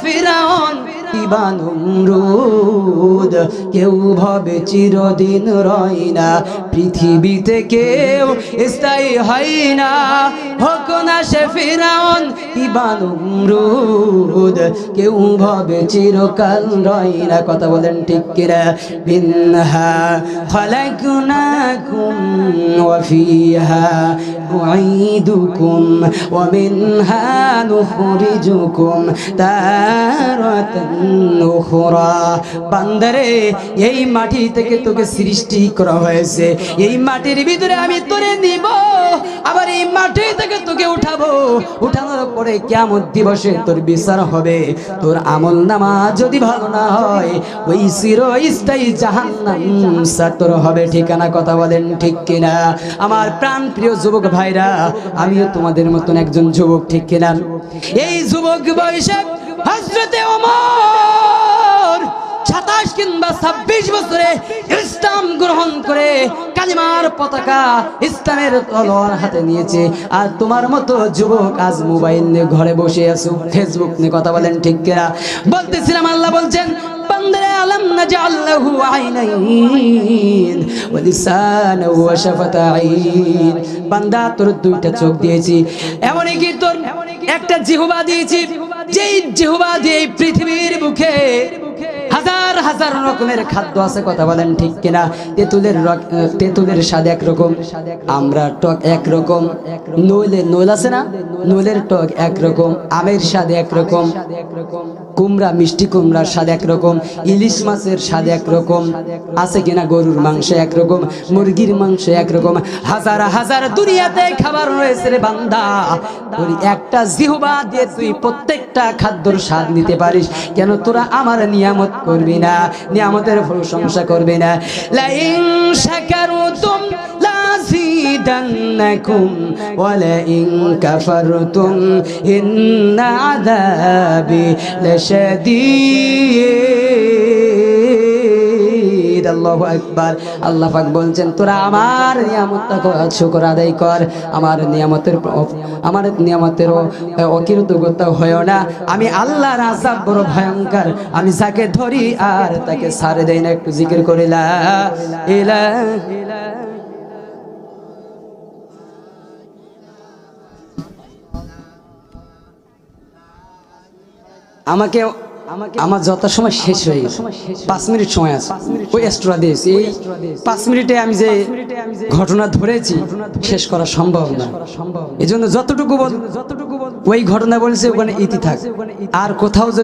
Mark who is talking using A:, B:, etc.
A: ফিরাউন কিবা নমরুদ, কেউ ভাবে চিরদিন রয় না, পৃথিবীতে কেউ স্থায়ী হয় না। হোক না সে ফিরাউন কিবা নমরুদ, কেউ ভাবে চিরকাল রয় না। কথা বলেন ঠিক কিনা? মিনহা খালাকনাকুম ওয়া ফিহা নুঈদুকুম ওয়া মিনহা নুখরিজুকুম তারাতান উখরা। বান্দারে, এই মাটি থেকে তোকে সৃষ্টি করা হয়েছে, এই মাটির ভিতরে আমি তোরে নিব, আবার এই মাটি থেকে তোকে উঠাবো। উঠানোর পরে কিয়ামত দিবসে তোর বিচার হবে। তোর আমল নামা যদি ভালো না হয়, ওই চিরস্থায়ী জাহান্নাম তোর হবে ঠিকানা। কথা বলেন ঠিক কিনা? আমার প্রাণ প্রিয় যুবক ভাইরা, আমিও তোমাদের মতন একজন যুবক, ঠিক কিনা? এই যুবক বয়সে হযরতে ওমর 27 কিংবা 26 বছরে ইসলাম গ্রহণ করে কালিমার পতাকা, ইসলামের তলোয়ার হাতে নিয়েছে। আর তোমার মতো যুবক আজ মোবাইল নিয়ে ঘরে বসে আছো, ফেসবুক নিয়ে। কথা বলেন ঠিক কিনা? বলতেছিলাম, আল্লাহ বলছেন, বান্দারে আলাম নাজআল লাহু আইনাইন ওয়া লিসানাহু ওয়া শাফাতাইন। বান্দা, তোর দুইটা চোখ দিয়েছি, এমনকি তোর একটা জিহ্বা দিয়েছি, যেই জিহ্বা দিয়ে পৃথিবীর বুকে হাজার হাজার রকমের খাদ্য আছে। কথা বলেন ঠিক কিনা? তেঁতুলের স্বাদ একরকম, আমরা টক একরকম, নইল আছে না, নইলের টক একরকম, আমের স্বাদ একরকম, কুমড়া, মিষ্টি কুমড়ার স্বাদ একরকম, ইলিশ মাছের স্বাদ একরকম, আছে কিনা? গরুর মাংস একরকম, মুরগির মাংস একরকম, হাজার হাজার দুনিয়াতে খাবার রয়েছে রে বান্দা। তোর একটা জিহ্বা দিয়ে তুই প্রত্যেকটা খাদ্যর স্বাদ নিতে পারিস, কেন তোরা আমার নিয়ামত করবি না, নিয়ামতের প্রশংসা করবি না? লা ইন শাকারতুম লাযিদান্নাকুম ওয়া লা ইন কাফারতুম ইন্না আযাবি লাশাদীদ। আল্লাহু আকবার। আল্লাহ পাক বলছেন, তোরা আমার নিয়ামতটা শুকর আদায় কর, আমার নিয়ামতের অকৃতজ্ঞতা হয় না। আমি আল্লাহর আযাব বড় ভয়ঙ্কর, আমি যাকে ধরি আর তাকে ছাড়ে দেই না। একটু জিকির করে লা ইলাহা। আমার যত সময় শেষ হয়ে গেছে, 5 মিনিট সময় আছে, ওই এক্সট্রা দিয়েছি। এই 5 মিনিটে আমি যে ঘটনা ধরেছি শেষ করা সম্ভব না। এই জন্য যতটুকু বল ওই ঘটনা বলছে ওখানে ইতি থাক, আর কোথাও